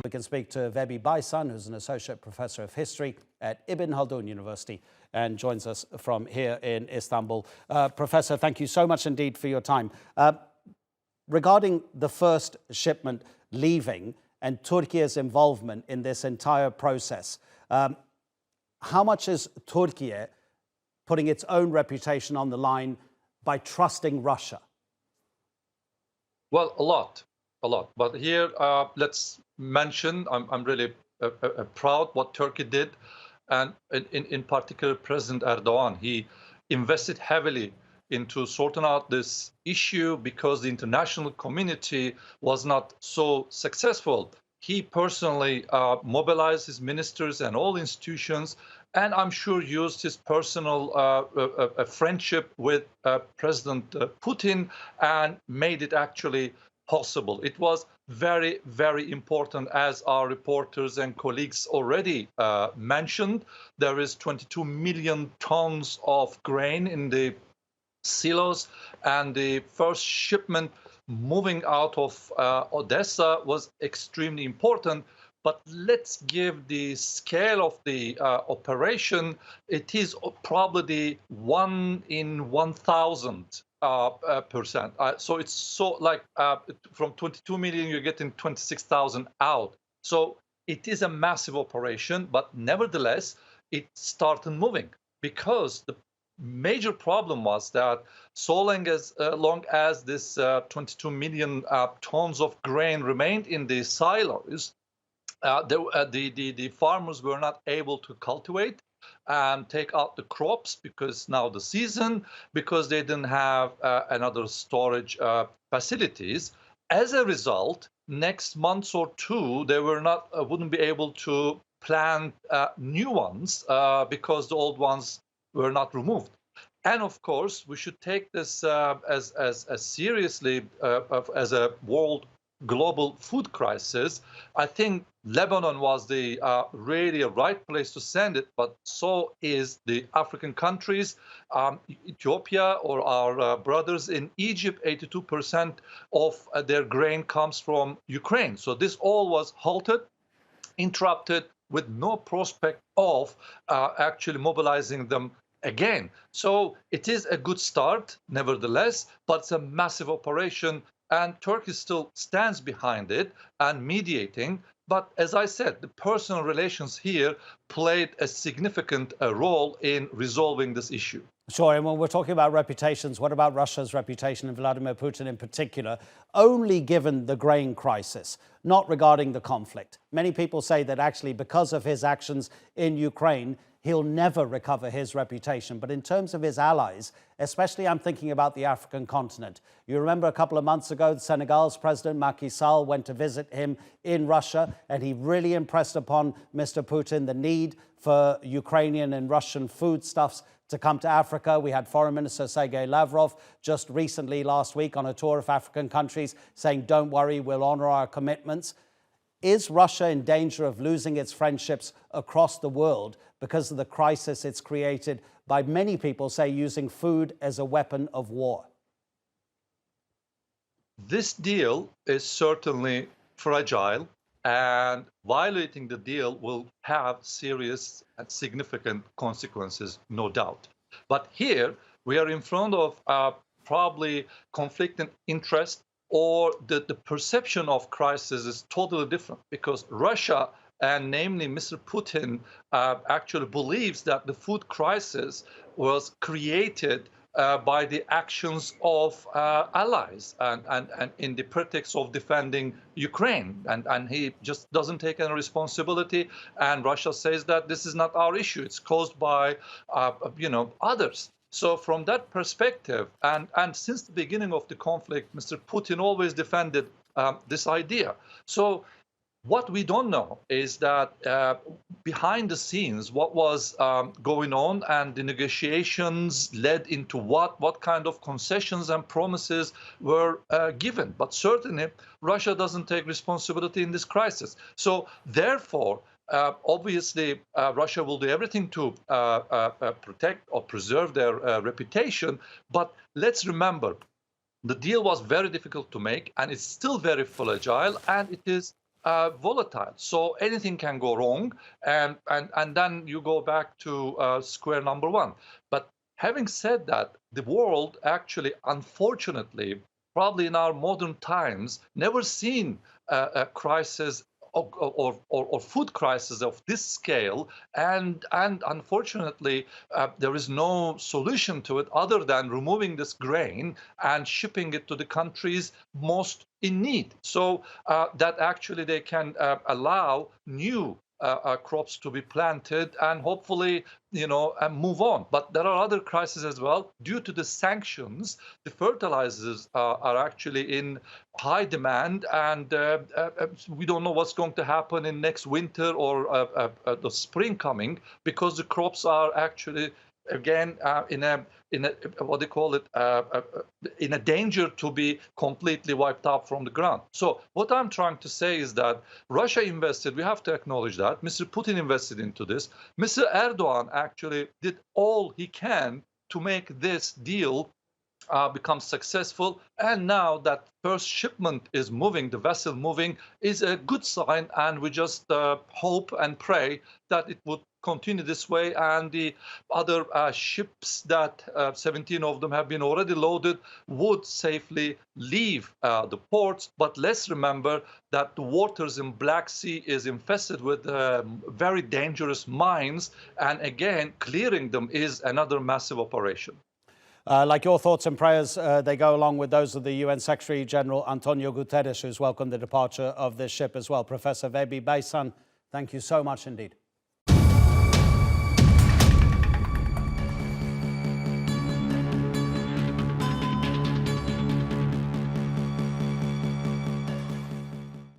We can speak to Vehbi Baysan, who's an associate professor of history at Ibn Haldun University and joins us from here in Istanbul. Professor, thank you so much indeed for your time. Regarding the first shipment leaving and Türkiye's involvement in this entire process, how much is Türkiye putting its own reputation on the line by trusting Russia? Well, a lot. But here, let's mention, I'm really proud what Turkey did. And in particular, President Erdogan, he invested heavily into sorting out this issue because the international community was not so successful. He personally mobilized his ministers and all institutions, and I'm sure used his personal friendship with President Putin and made it actually possible. It was very, very important, as our reporters and colleagues already mentioned. There is 22 million tons of grain in the silos, and the first shipment moving out of Odessa was extremely important. But let's give the scale of the operation. It is probably 1 in 1,000%. So it's so like from 22 million, you're getting 26,000 out. So it is a massive operation, but nevertheless, it started moving because the major problem was that so long as this 22 million tons of grain remained in the silos, the farmers were not able to cultivate and take out the crops because now the season, because they didn't have another storage facilities. As a result, next month or two, they wouldn't be able to plant new ones because the old ones were not removed. And of course, we should take this as seriously as a global food crisis. I think Lebanon was the really right place to send it, but so is the African countries. Ethiopia, or our brothers in Egypt, 82% of their grain comes from Ukraine. So this all was halted, interrupted, with no prospect of actually mobilizing them again. So it is a good start, nevertheless, but it's a massive operation, and Turkey still stands behind it and mediating. But as I said, the personal relations here played a significant role in resolving this issue. Sure, and when we're talking about reputations, what about Russia's reputation and Vladimir Putin in particular, only given the grain crisis, not regarding the conflict? Many people say that actually because of his actions in Ukraine, he'll never recover his reputation. But in terms of his allies, especially I'm thinking about the African continent. You remember a couple of months ago, Senegal's President Macky Sall went to visit him in Russia, and he really impressed upon Mr. Putin the need for Ukrainian and Russian foodstuffs to come to Africa. We had Foreign Minister Sergei Lavrov just recently last week on a tour of African countries saying, don't worry, we'll honor our commitments. Is Russia in danger of losing its friendships across the world because of the crisis it's created by many people, say, using food as a weapon of war? This deal is certainly fragile, and violating the deal will have serious and significant consequences, no doubt. But here we are in front of probably conflicting interest, or the perception of crisis is totally different, because Russia, and namely Mr. Putin, actually believes that the food crisis was created by the actions of allies and in the pretext of defending Ukraine. And he just doesn't take any responsibility. And Russia says that this is not our issue. It's caused by, others. So from that perspective, and since the beginning of the conflict, Mr. Putin always defended this idea. So what we don't know is that behind the scenes, what was going on, and the negotiations led into what kind of concessions and promises were given. But certainly, Russia doesn't take responsibility in this crisis. So therefore, obviously, Russia will do everything to protect or preserve their reputation. But let's remember, the deal was very difficult to make, and it's still very fragile, and it is volatile. So anything can go wrong, and then you go back to square number one. But having said that, the world actually, unfortunately, probably in our modern times, never seen a crisis or food crisis of this scale, and unfortunately there is no solution to it other than removing this grain and shipping it to the countries most in need, so that actually they can allow new crops to be planted and hopefully, move on. But there are other crises as well. Due to the sanctions, the fertilizers are actually in high demand, and we don't know what's going to happen in next winter or the spring coming, because the crops are actually again in a what they call it in a danger to be completely wiped out from the ground. So what I'm trying to say is that Russia invested, we have to acknowledge that Mr. Putin invested into this. Mr. Erdogan actually did all he can to make this deal become successful, and now that first shipment is moving, the vessel moving, is a good sign, and we just hope and pray that it would continue this way, and the other ships that 17 of them have been already loaded would safely leave the ports. But let's remember that the waters in Black Sea is infested with very dangerous mines, and again, clearing them is another massive operation. Like your thoughts and prayers, they go along with those of the UN Secretary General Antonio Guterres, who's welcomed the departure of this ship as well. Professor Vehbi Baysan, thank you so much indeed.